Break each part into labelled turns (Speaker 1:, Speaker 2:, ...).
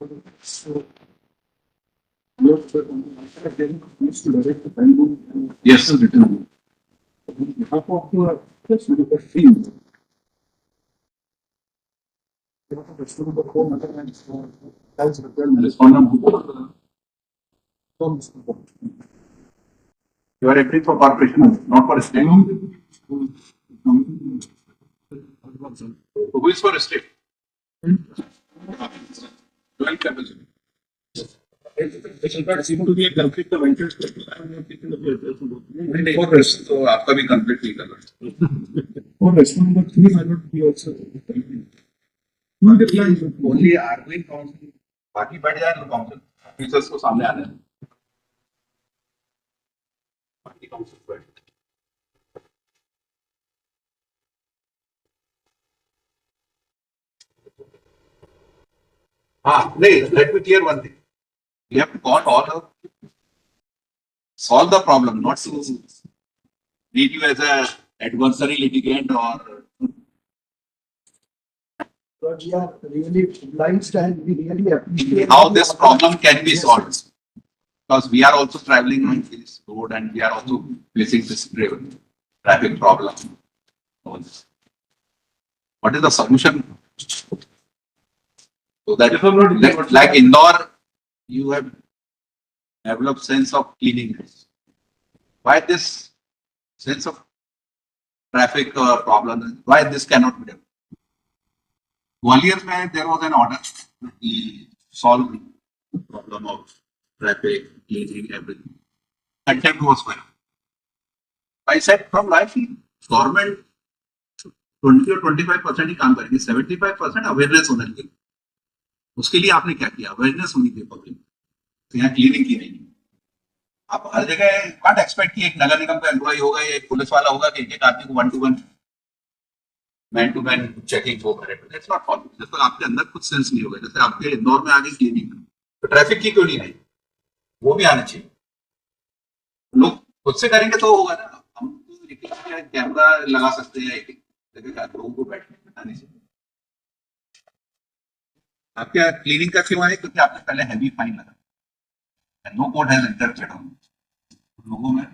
Speaker 1: So, yes, written. On behalf of just with a field.
Speaker 2: You are entering for corporation, not for state. Who is for state? 12 capacity. तो आपका भी complete नहीं कर रहा
Speaker 1: और restaurant number 3 might not be also.
Speaker 2: Only arguing council बाकी बैठ जाए तो काउंसिल ऑफिसर्स को सामने आने दें। बाकी काउंसिल बैठ हाँ नहीं let me clear one thing we have got all of solve the problem, not to treat you as a adversary litigant or.
Speaker 1: But we are really obliged and we really appreciate
Speaker 2: How this problem can be solved, because we are also traveling on this road and we are also facing this traffic problem. What is the solution? So that like Indore, you have developed sense of cleanliness. Why this sense of traffic problem? Why this cannot be done? Gwalior, there was an order to solve the problem of traffic, cleaning, everything. Attempt was well. I said from life, government 20 or 25% ही काम करेंगे, 75% awareness होना चाहिए। उसके लिए आपने क्या किया? Awareness होनी चाहिए पब्लिक। तो यहाँ क्लीनिंग की नहीं। आप हर जगह कांट एक्सपेक्ट कि एक नगर निगम का एम्प्लॉय होगा या एक पुलिस वाला होगा कि एक आदमी को 1-to-1 man to man checking वो करे। That's not possible. जब तक आपके अंदर कुछ सेंस नहीं होगा, जैसे आपके इंदौर में आगे क्लीनिंग तो ट्रैफिक की क्यों नहीं है? वो भी आना चाहिए। लोग खुद से करेंगे तो होगा ना। हम कैमरा लगा सकते हैं एक जगह लोगों को बैठने बताने से। आपके क्लीनिंग का क्यों है? क्योंकि आपने पहले हैवी फाइन लगा। नो कोड हैज एंटर्ड लोगों में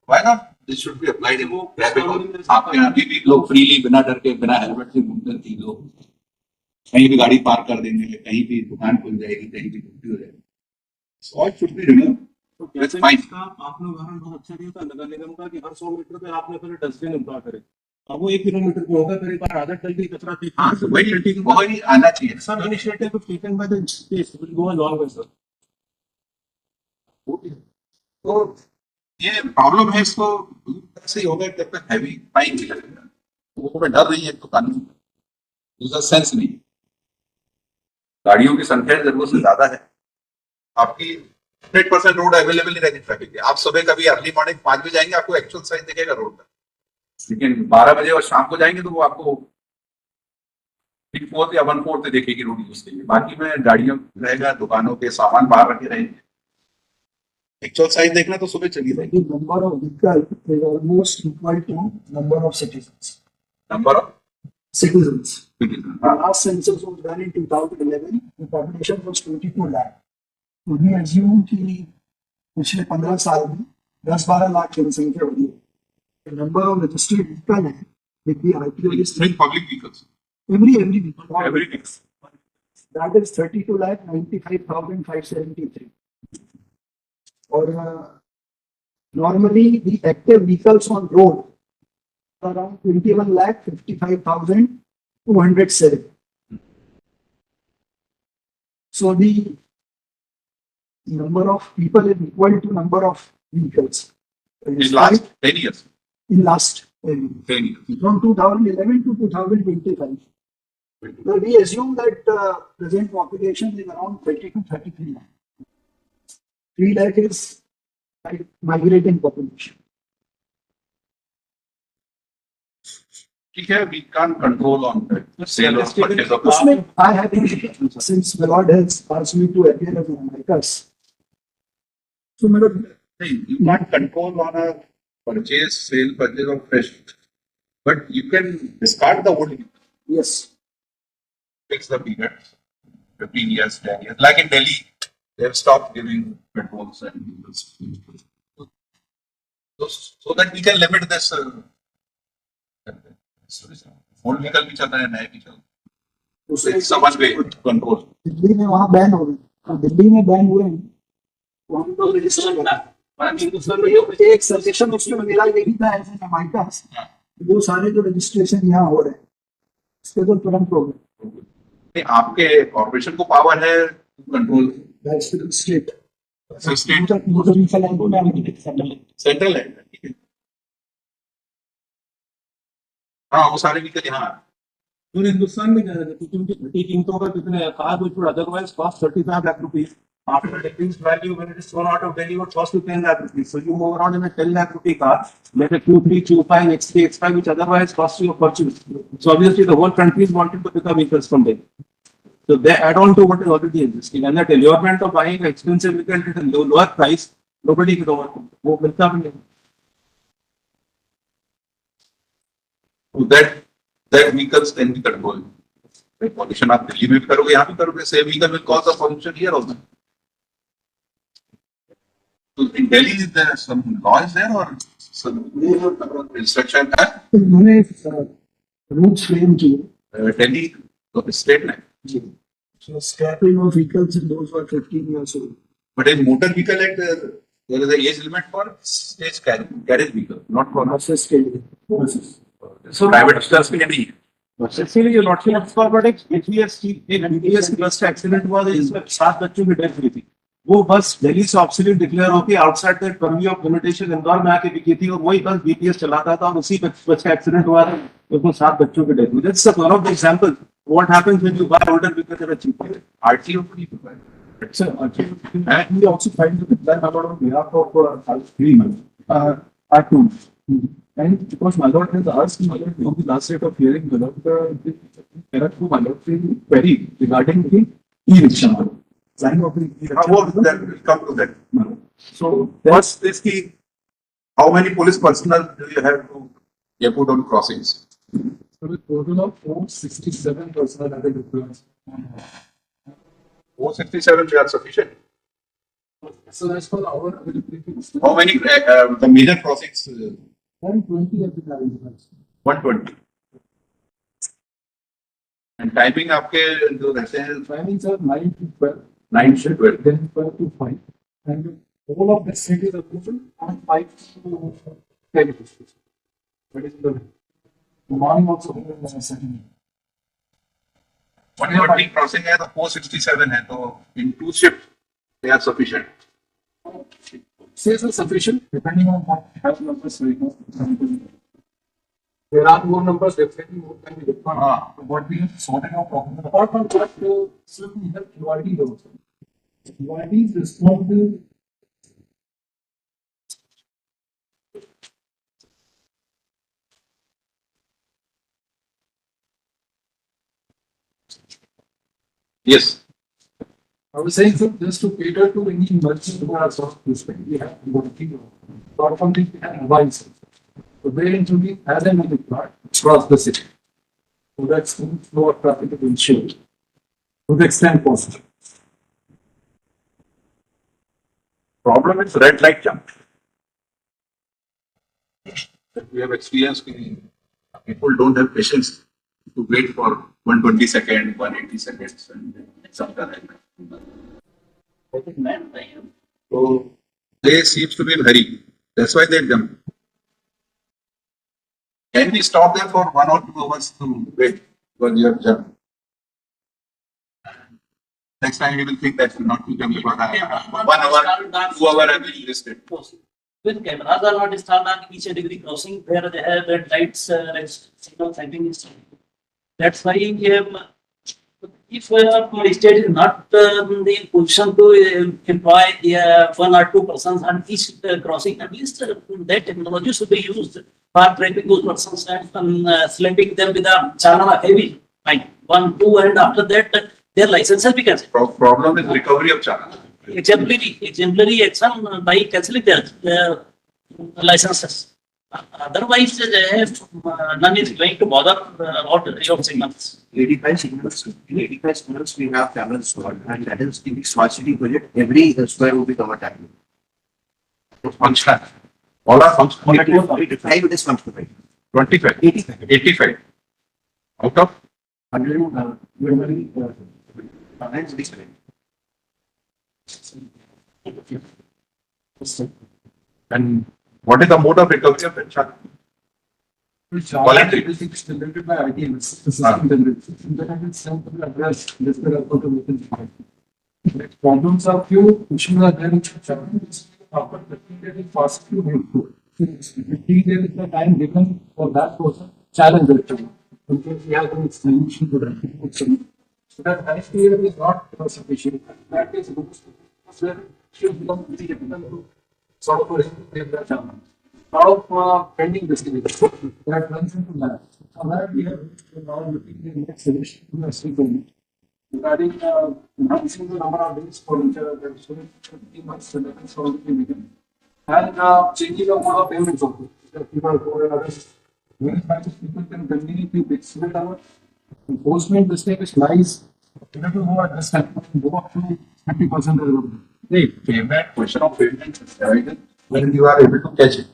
Speaker 2: Why not? This should be applied in traffic. आपके यहाँ भी लोग फ्रीली बिना डर के बिना हेलमेट से घूमते थे लोग। कहीं भी गाड़ी पार्क कर देंगे, कहीं भी दुकान खुल जाएगी, कहीं भी छुट्टी हो जाएगी। So it should be removed. That's fine.
Speaker 1: आपने उदाहरण बहुत अच्छा दिया था नगर निगम का कि हर 100 मीटर पे आपने पहले डस्टबिन इंस्टॉल करे। अब वो 1 किलोमीटर पे होगा, फिर एक बार आदत डल गई कचरा फेंकने।
Speaker 2: हाँ, तो वही आना चाहिए।
Speaker 1: Some initiative taken by the state will go a long way, sir.
Speaker 2: तो ये प्रॉब्लम है, इसको ऐसे ही होगा जब तक हैवी फाइन नहीं लगेगा। लोगों में डर नहीं है तो कानून दूसरा सेंस नहीं। गाड़ियों की संख्या जरूरत से ज्यादा है। आपकी 100% रोड अवेलेबल नहीं रहेगी ट्रैफिक के। आप सुबह कभी अर्ली मॉर्निंग 5 बजे जाएंगे, आपको एक्चुअल साइज दिखेगा रोड पर। लेकिन 12 बजे और शाम को जाएंगे तो वो आपको 3/4 या 1/4 देखेगी रोड यूज के लिए। बाकी में गाड़ियों रहेगा, दुकानों के सामान बाहर रखे रहेंगे। एक्चुअल साइज देखना तो सुबह चली जाएगी।
Speaker 1: Number of vehicles is almost equal to number of citizens.
Speaker 2: Number of
Speaker 1: Citizens. The last census was done in 2011. The population was 22 lakh. तो we assume कि पिछले 15 साल में 10-12 लाख जनसंख्या बढ़ी है। The number of registered vehicles है with the RTO is
Speaker 2: public vehicles.
Speaker 1: every vehicle.
Speaker 2: Every vehicle.
Speaker 1: That is 32,95,573. और normally the active vehicles on road are around 21,55,207. So the number of people is equal to number of vehicles.
Speaker 2: In last 10 years.
Speaker 1: In last 10
Speaker 2: years.
Speaker 1: From 2011 to 2025. So we assume that present population is around 30 to 33 lakh. 3 lakh is migrating population.
Speaker 2: ठीक है, we can't control on the sale of purchase of
Speaker 1: उसमें I have since the Lord has asked me to appear as an Americas. So
Speaker 2: you can't control on a purchase of fresh, but you can discard the wood.
Speaker 1: Yes.
Speaker 2: Fix the period. 15 years, 10 years. Like in Delhi, they have stopped giving petrols and so that we can limit this. Old vehicle भी चल रहा है, नए भी चल रहे हैं. It's a one way control.
Speaker 1: Delhi में वहाँ बैन हो गए, दिल्ली में बैन हुए हैं, तो हम लोग रजिस्टर करा. एक सजेशन उसमें मेरा यही था एज एन माइकर्स, वो सारे जो रजिस्ट्रेशन यहाँ हो रहे हैं इसके तो तुरंत हो गए.
Speaker 2: आपके कॉर्पोरेशन को पावर है कंट्रोल
Speaker 1: स्टेट
Speaker 2: सेंट्रल है. हाँ, वो सारे व्हीकल यहाँ
Speaker 3: पूरे हिंदुस्तान में ज्यादा है क्योंकि उनकी घटी कीमतों का कितने है. Car which would otherwise cost 35 lakh rupees after decreased value when it is thrown out of Delhi would cost you 10 lakh rupees. So you move around in a 10 lakh rupee car, like a Q3, Q5, X3, X5, which otherwise costs you a fortune. So obviously the whole country is wanting to pick up vehicles from Delhi. So they add on to what is already existing, and that allurement of buying an expensive vehicle at a lower price, nobody can overcome. वो मिलता भी नहीं.
Speaker 2: So that vehicles can be controlled. Pollution आप दिल्ली में भी करोगे, यहाँ भी करोगे, same vehicle will cause a pollution here also. So in Delhi, is there some laws there or some instruction है?
Speaker 1: उन्होंने रूल्स फ्रेम किए.
Speaker 2: Delhi state line.
Speaker 1: So scrapping of vehicles in those who are 15 years old.
Speaker 2: But in motor vehicle act, there is a age limit for stage carriage vehicle, not for
Speaker 1: Buses के लिए.
Speaker 3: So
Speaker 2: private cars के लिए नहीं है.
Speaker 3: Actually, you're not sure for products. BTS की बस का accident हुआ था जिसमें 7 बच्चों की डेथ हुई थी. वो बस दिल्ली से ऑब्सोल्यूट डिक्लेयर होकर outside the purview of limitation Indore में आके बिकी थी और वही बस BTS चलाता था और उसी बस का एक्सीडेंट हुआ था उसमें 7 बच्चों की डेथ हुई. That's one of the examples. What happens when you buy older vehicles that are cheaper?
Speaker 2: RTO free provide.
Speaker 3: So, and we also find that about on behalf of three R2. And because my lord has asked my lord on the last set of hearing, my lord, there are two my lord query regarding the e-rickshaw. Sign of the
Speaker 2: We'll come to that.
Speaker 3: So
Speaker 2: What's this key? How many police personnel do you have to put on crossings?
Speaker 3: so a total of 467 personnel at the difference.
Speaker 2: 467 they are sufficient.
Speaker 3: So that's for our availability.
Speaker 2: How many the major crossings?
Speaker 3: 120 at the difference.
Speaker 2: 120. And timing आपके जो रहते हैं
Speaker 3: Timings are 9 to 12,
Speaker 2: 9 to 12.
Speaker 3: then 12 to 5. And all of this city is open on 5 to 10. That is the morning also second.
Speaker 2: 120 crossing है तो 467 है तो in 2 shifts they are sufficient.
Speaker 3: Says are sufficient depending on what has numbers right now. There are more numbers definitely more than we require. What we have sorted out problem. Apart from that, certainly have QRT also. QRT is responsible.
Speaker 2: Yes.
Speaker 3: I was saying, sir, just to cater to any emergency sort of respect, we have QRT. Apart from this, we have advice. So they actually has an required across the city. So that's flow of traffic is ensured to the extent possible.
Speaker 2: Problem is red light jump. We have experienced people don't have patience to wait for 120 seconds, 180 seconds, and something like that. So they seems to be in hurry. That's why they jump. Can we stop them for 1 or 2 hours to wait when you have jumped? Next time you will think that will not be jumping for 1 hour, 2 hours I will list it.
Speaker 4: When cameras are not installed on each and every crossing, where they have red lights, red signals having installed. That's why if state is not in the position to employ 1 or 2 persons on each crossing, at least that technology should be used for trapping those persons and slapping them with a chalana heavy, like 1, 2, and after that their licenses be cancelled.
Speaker 2: Problem is recovery of channel.
Speaker 4: Exemplary action by cancelling their licenses. Otherwise, none is going to bother about your signals.
Speaker 5: 85 signals, in 85 signals we have cameras installed, and that is in the smart city project, every square will be covered that.
Speaker 2: Functional. All are functional.
Speaker 5: 85 it is functional.
Speaker 2: 25.
Speaker 5: 85.
Speaker 2: 85. Out of
Speaker 5: 100,
Speaker 2: and what is the mode of recovery of that charge? Voluntary.
Speaker 1: It is generated by ITMS. The system generates. That is sent to the address listed as automated. Problems are few, issues are there. Challenges after 15 days is fast to move through. 15 days is the time given for that person. Challenge actually. Because we have to solution to that. So that time period is not sufficient. That is where should become very difficult to sort of resolve that challenge. Lot of pending distributors that runs into that. So that we have now looking at the next solution to the regarding enhancing the number of days for each other, that so 50 months so that is already begun. And changing the mode of payments also. That people go and others, very fast people can continue to exhibit our enforcement mistake is lies. You have to go at this time, go up to 50% of the
Speaker 2: The payment, question of payment is divided when you are able to catch it.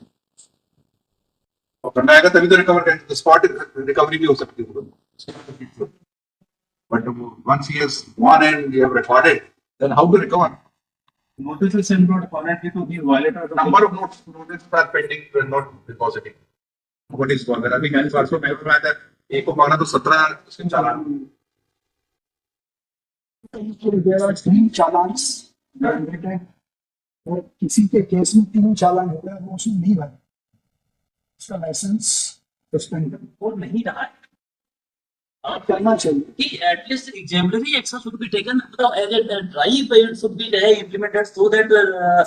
Speaker 2: और करना आएगा तभी तो recover करेंगे, spot recovery भी हो सकती है. But once he has won and you have recorded, then how to recover?
Speaker 3: Notice is sent out currently to the violator.
Speaker 2: Number of notices are pending and not depositing. What is going on? अभी मैंने परसों मेरे को आया था, एक को मांगा तो 17 उसके चालान.
Speaker 1: there are 3 challans generated और किसी के केस में 3 चालान हो गया वो उसमें नहीं बना उसका लाइसेंस सस्पेंड
Speaker 4: वो नहीं रहा है.
Speaker 1: करना चाहिए
Speaker 4: कि at least exemplary action should be taken as a drive. It should be implemented so that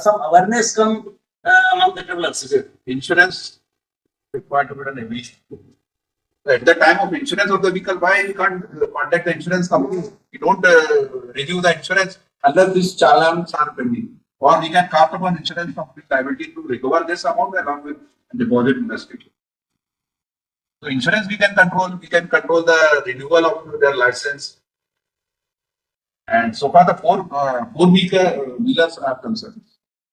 Speaker 4: some awareness come among the travelers.
Speaker 2: Insurance required to be done every. At the time of insurance of the vehicle, why you can't contact the insurance company? You don't review the insurance unless these challans are pending. Or we can cast upon insurance company liability to recover this amount along with deposit investigation. So insurance we can control the renewal of their license. And so far the four wheelers are concerned.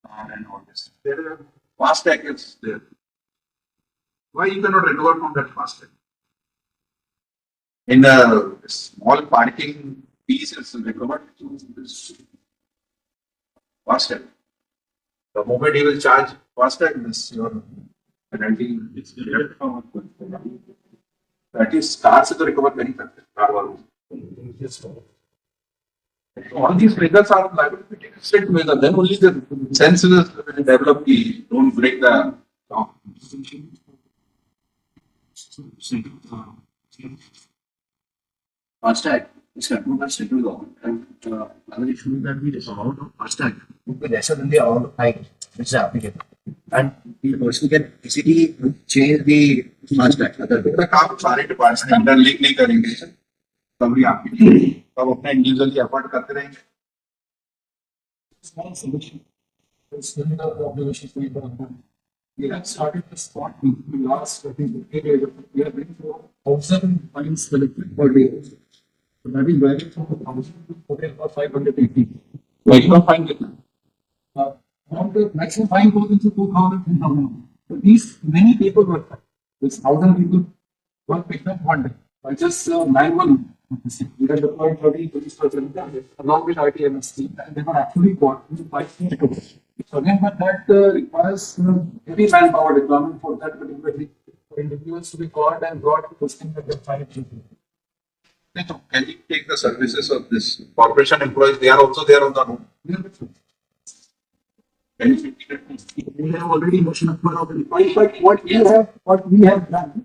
Speaker 2: And all this. There is a fast tag is there. Why you cannot recover from that fast tag? In a small parking piece is recovered to this fast tag. The moment he will charge fast tag, this your penalty is direct from that is car se to recover nahi sakte car walo. All these triggers are liable to be taken straight together. Then only the sense will develop. The don't break the law.
Speaker 5: FASTag is controlled by central government, and another issue that we amount of FASTag would be lesser than the amount of time which is applicable. And the person can easily change the FASTag.
Speaker 2: The काम सारे department interlink नहीं करेंगे. तभी आपकी तब अपना individually effort करते रहेंगे.
Speaker 1: small solution. It's similar to observations we have done. We have started the spot in the last, I think, 8 days. We are ready for observing fines collected per day. So that is varying from 1,000 to 580.
Speaker 2: Maximum fine कितना?
Speaker 1: Now the maximum fine goes into 2,000, 3,000. So these many people were fined. This 1,000 people were picked up one day. By just manual, we had deployed 30 police personnel along with RTMS team, and they were actually caught with 5 recoveries. So again, but that requires heavy manpower deployment for that particular thing. For individuals to be caught and brought to posting at the fine.
Speaker 2: So can you take the services of this corporation employees? They are also there on the road. Can you take it?
Speaker 1: We have already motion up for already. But what we have done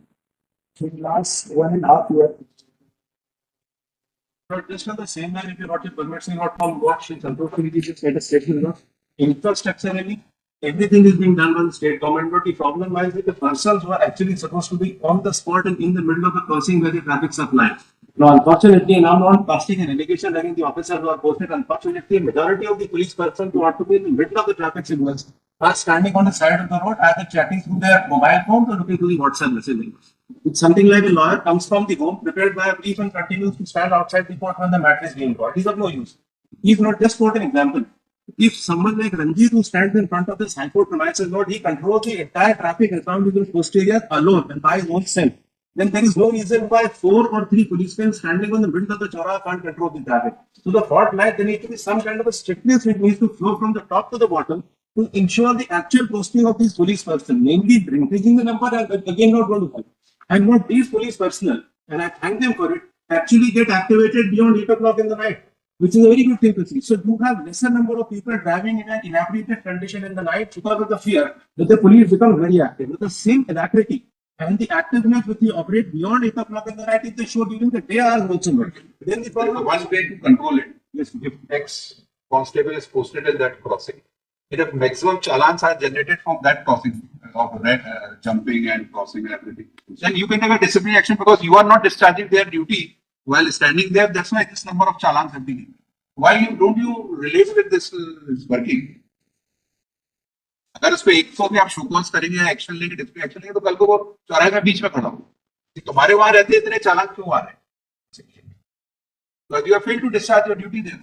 Speaker 1: in the last 1.5 years.
Speaker 3: But just on the same line, if you're not in permits, you're not from what she's supposed to be just let us state enough. Infrastructurally, everything is being done by the state government, but the problem lies with the persons who are actually supposed to be on the spot and in the middle of the crossing where the traffic supply. Now, unfortunately, and I'm not casting an allegation against the officers who are posted. Unfortunately, majority of the police persons who are to be in the middle of the traffic signals are standing on the side of the road, either chatting through their mobile phone or looking through the WhatsApp messaging. It's something like a lawyer comes from the home, prepared by a brief, and continues to stand outside the court when the matter is being brought. He's of no use. If not, just quote an example. If someone like Ranjit who stands in front of this high court premises, Lord, he controls the entire traffic around the coast area alone and by his own self, then there is no reason why 4 or 3 policemen standing on the middle of the chora can't control the traffic. So the fault lies, there needs to be some kind of a strictness which needs to flow from the top to the bottom to ensure the actual posting of these police personnel. Mainly increasing the number are again not going to help. And what these police personnel, and I thank them for it, actually get activated beyond 8 o'clock in the night, which is a very good thing to see. So you have lesser number of people driving in an inebriated condition in the night because of the fear that the police become very active. With the same alacrity and the activeness which they operate beyond 8 o'clock in the night, if they show during the day hours also not. Then the problem.
Speaker 2: One way to control it is if X constable is posted in that crossing, if maximum challans are generated from that crossing of jumping and crossing and everything, then you can take a disciplinary action because you are not discharging their duty while standing there. That's why this number of challans have been. Why don't you relate with this working? अगर उस पर 100 भी आप show cause करेंगे, action लेंगे, display action लेंगे, तो कल को वो चौराहे में बीच में खड़ा हो, तुम्हारे वहां रहते इतने चालान क्यों आ रहे हैं? You have failed to discharge your duty there.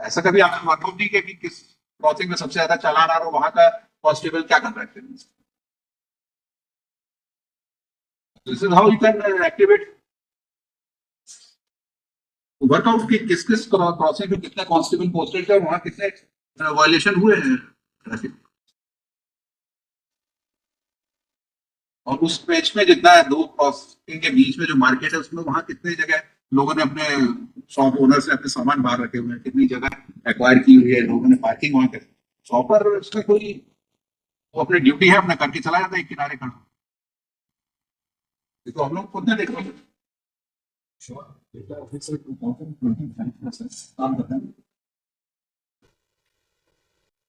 Speaker 2: ऐसा कभी आपने वर्कआउट नहीं किया कि किस क्रॉसिंग में सबसे ज्यादा चालान आ रहा हो, वहां का कांस्टेबल क्या कर रहा है? This is how you can activate workout की किस किस क्रॉसिंग पे कितने कांस्टेबल पोस्टेड है, वहां कितने वायलेशन हुए हैं ट्रैफिक. और उस पेज में जितना है 2 क्रॉसिंग के बीच में जो मार्केट है उसमें वहां कितने जगह लोगों ने अपने शॉप ओनर से अपने सामान बाहर रखे हुए हैं, कितनी जगह एक्वायर की हुई है, लोगों ने पार्किंग वहां कर शॉप पर. उसका कोई वो अपनी ड्यूटी है अपना करके चला जाता है, एक किनारे खड़ा. तो हम लोग खुद ने देखा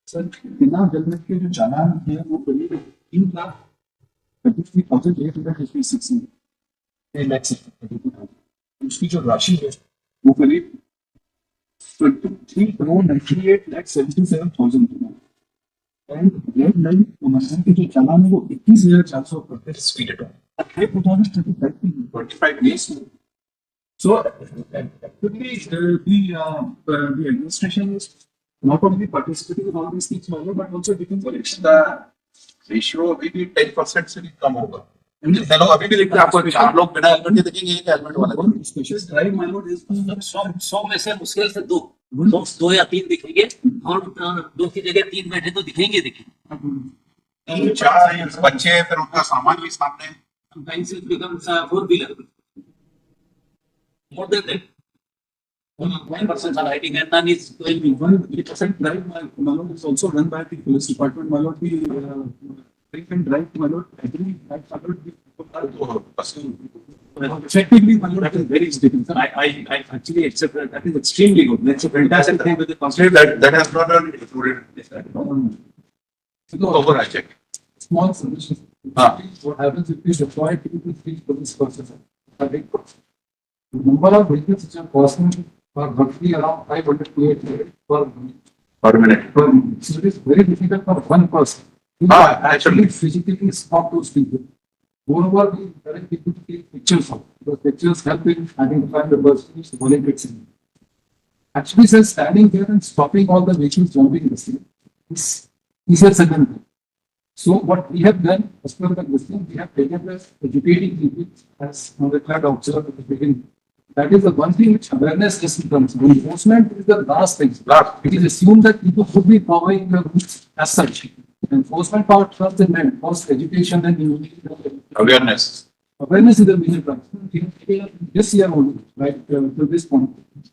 Speaker 1: सर बिना हेलमेट के जो चालान है वो करीब 3,38,360 उसकी जो राशि है वो करीब 23,98,77,000 एंड रेड लाइन मशीन के जो चालान है वो 21,435 स्पीड है 2035 days. So actually the administration is not only participating in all these things, but also taking correction.
Speaker 2: the ratio अभी भी 10% से भी कम होगा. चलो अभी भी देखते हैं आपको 4 लोग बिना हेलमेट के देखेंगे, एक हेलमेट वाला.
Speaker 1: स्पेशल ड्राइव माइलोड इज
Speaker 4: 100 में से मुश्किल से 2 या 3 दिखेंगे, और 2 की जगह 3 बैठे तो दिखेंगे.
Speaker 2: 3-4 बच्चे, फिर उनका सामान भी सामने.
Speaker 4: Sometimes it becomes a 4-wheeler. More than that. 1% are riding and none is going.
Speaker 1: 1% drive mailot is also run by the police department. Mailot भी drink and drive mailot. Every drive mailot effectively mailot is very difficult. I actually accept that. That is extremely good. That's a fantastic thing with the concept
Speaker 2: that has not been included in this. Overarching.
Speaker 1: Small solutions. What happens if we deploy people to police forces? The number of vehicles which are passing are roughly around 500 to 800 per minute. So it is very difficult for one person to actually physically stop those people. Moreover, we encourage people to take pictures of, because pictures help in identifying the person who is violated. Actually, sir, standing there and stopping all the vehicles jumping the scene is easier said than done. So what we have done as per the listing, we have taken this educating people as the cloud observed at the beginning. That is the one thing which awareness just comes. Enforcement is the last thing. It is assumed that people should be following the rules as such. Enforcement part first and then first education, then
Speaker 2: Awareness.
Speaker 1: Awareness is the major part. This year only, right, to this point,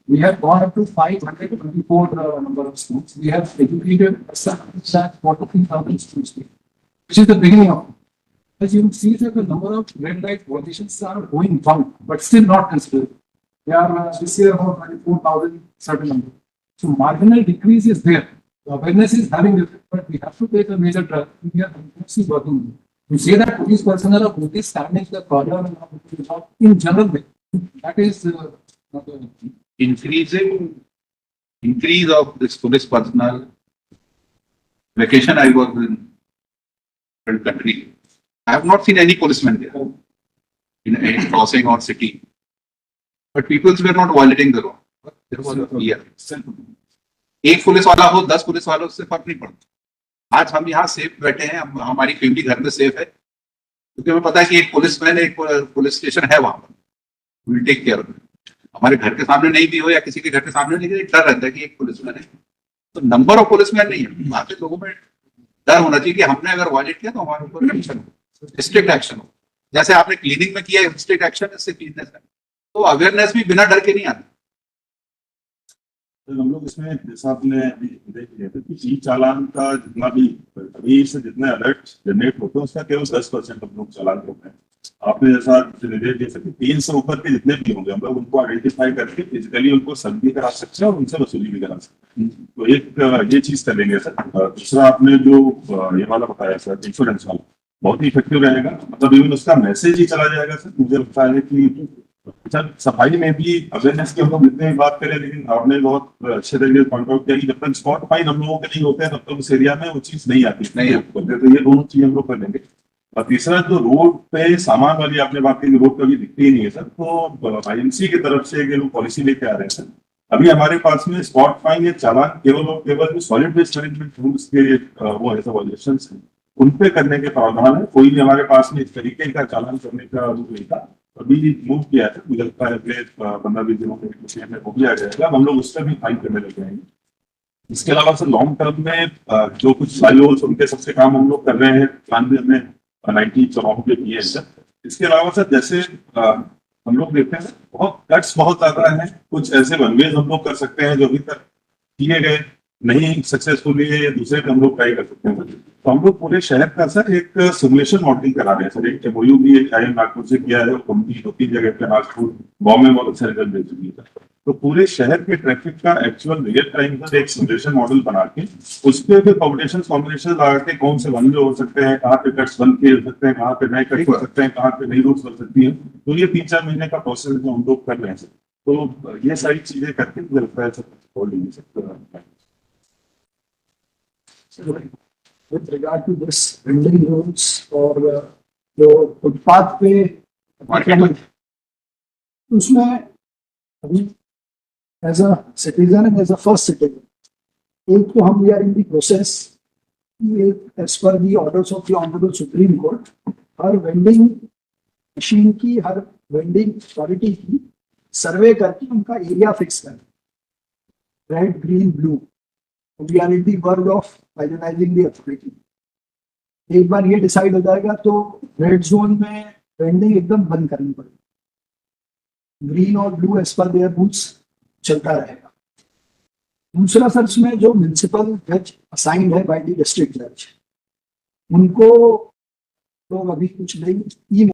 Speaker 1: we have gone up to 524 number of schools. We have educated 43,000 students, which is the beginning of it. As you see that the number of red light violations are going down, but still not considered. They are this year about 24,000 certain number. So marginal decrease is there. The awareness is having effect, but we have to take a major drive. We are continuously working. You say that police personnel are police standing the corner in general way. That is not
Speaker 2: increase of this police personnel vacation I was in different country. I have not seen any policemen there in any crossing or city. But people were not violating the law. There was a fear. एक police वाला हो 10 police वालों से फर्क नहीं पड़ता। आज हम यहाँ सेफ बैठे हैं, हमारी फैमिली घर में सेफ है, क्योंकि हमें पता है कि एक पुलिसमैन, एक पुलिस स्टेशन है वहां पर, will take care of it. हमारे घर के सामने नहीं भी हो या किसी के घर के सामने, लेकिन एक डर रहता है कि एक पुलिसमैन है। तो नंबर ऑफ पुलिसमैन नहीं है, वहां पे लोगों में डर होना चाहिए कि हमने अगर वायलेट किया तो हमारे ऊपर एक्शन हो, स्ट्रिक्ट एक्शन हो। जैसे आपने क्लीनिंग में किया स्ट्रिक्ट एक्शन, इससे क्लीननेस है, तो अवेयरनेस भी बिना डर के नहीं आती।
Speaker 6: तो हम लोग इसमें जैसा आपने देख लिया था कि ई चालान का जितना भी अभी से जितने अलर्ट जनरेट होते हैं उसका केवल 10% हम लोग चालान करते हैं। आपने जैसा निर्देश दे सकते 3 से ऊपर के जितने भी होंगे हम लोग उनको आइडेंटिफाई करके फिजिकली उनको सब भी करा सकते हैं और उनसे वसूली भी करा सकते हैं। तो एक ये चीज करेंगे सर। दूसरा आपने जो ये वाला बताया सर, इंश्योरेंस वाला, बहुत ही इफेक्टिव रहेगा। मतलब इवन उसका मैसेज ही चला जाएगा सर। मुझे लगता है कि सर सफाई में भी अवेयरनेस की हम लोग जितने भी बात करें, लेकिन आपने बहुत अच्छे तरीके से पॉइंट आउट किया कि जब तक स्पॉट फाइन हम लोगों के नहीं होते हैं तब तक उस एरिया में वो चीज नहीं आती नहीं बोलते। तो ये दोनों चीज हम लोग कर लेंगे। और तीसरा जो रोड पे सामान वाली आपने बात की, रोड कभी दिखती ही नहीं है सर, तो आईएमसी की तरफ से ये लोग पॉलिसी लेके आ रहे हैं सर। अभी हमारे पास में स्पॉट फाइन या चालान केवल और केवल जो सॉलिड वेस्ट मैनेजमेंट रूल्स के वो है वायलेशन है, उन पे करने के प्रावधान है। कोई भी हमारे पास में इस तरीके का चालान करने का रूल नहीं था, अभी मूव किया है। मुझे लगता है अगले 15-20 दिनों में हो भी आ जाएगा, हम लोग उस पर भी फाइन करने लग जाएंगे। इसके अलावा सर लॉन्ग टर्म में जो कुछ साइलोस उनके सबसे काम हम लोग कर रहे हैं, प्लान भी हमने 90 चौराहों पे किए हैं सर। इसके अलावा सर जैसे हम लोग देखते हैं बहुत कट्स बहुत ज्यादा है, कुछ ऐसे रनवेज हम लोग कर सकते हैं जो अभी तक किए गए नहीं सक्सेसफुली है या दूसरे पे हम लोग ट्राई कर सकते हैं। तो हम लोग पूरे शहर का सर एक सिमुलेशन मॉडलिंग करा रहे हैं सर। एक एमओयू भी एक आई नागपुर से किया है, कंपनी 2-3 जगह पे नागपुर बॉम्बे में बहुत अच्छा रिजल्ट दे चुकी है। तो पूरे शहर के ट्रैफिक का एक्चुअल रियल टाइम का एक सिमुलेशन मॉडल बना के उस पर फिर कॉम्बिनेशन लगा के कौन से वन हो सकते हैं, कहाँ पे कट्स बन के हो सकते हैं, कहाँ पे नए कट हो सकते हैं, कहाँ पे नई रूट्स बन सकती है। तो ये 3-4 महीने का प्रोसेस जो हम लोग कर रहे हैं सर। तो ये सारी चीजें करके मुझे लगता है सर हो लेंगे sir.
Speaker 1: With regard to this building rules और जो फुटपाथ पे उसमें अभी as a citizen and as a first citizen एक तो हम we are in the process as per the orders of the honourable Supreme Court हर वेंडिंग मशीन की, हर वेंडिंग अथॉरिटी की सर्वे करके उनका एरिया फिक्स करें, red green blue. We are in the verge of finalizing the authority. एक बार ये decide हो जाएगा तो रेड जोन में वेंडिंग एकदम बंद करनी पड़ेगी, ग्रीन और blue as per their rules चलता रहेगा। दूसरा सर इसमें जो म्युनिसिपल जज असाइंड है बाय द डिस्ट्रिक्ट जज, उनको लोग अभी कुछ नहीं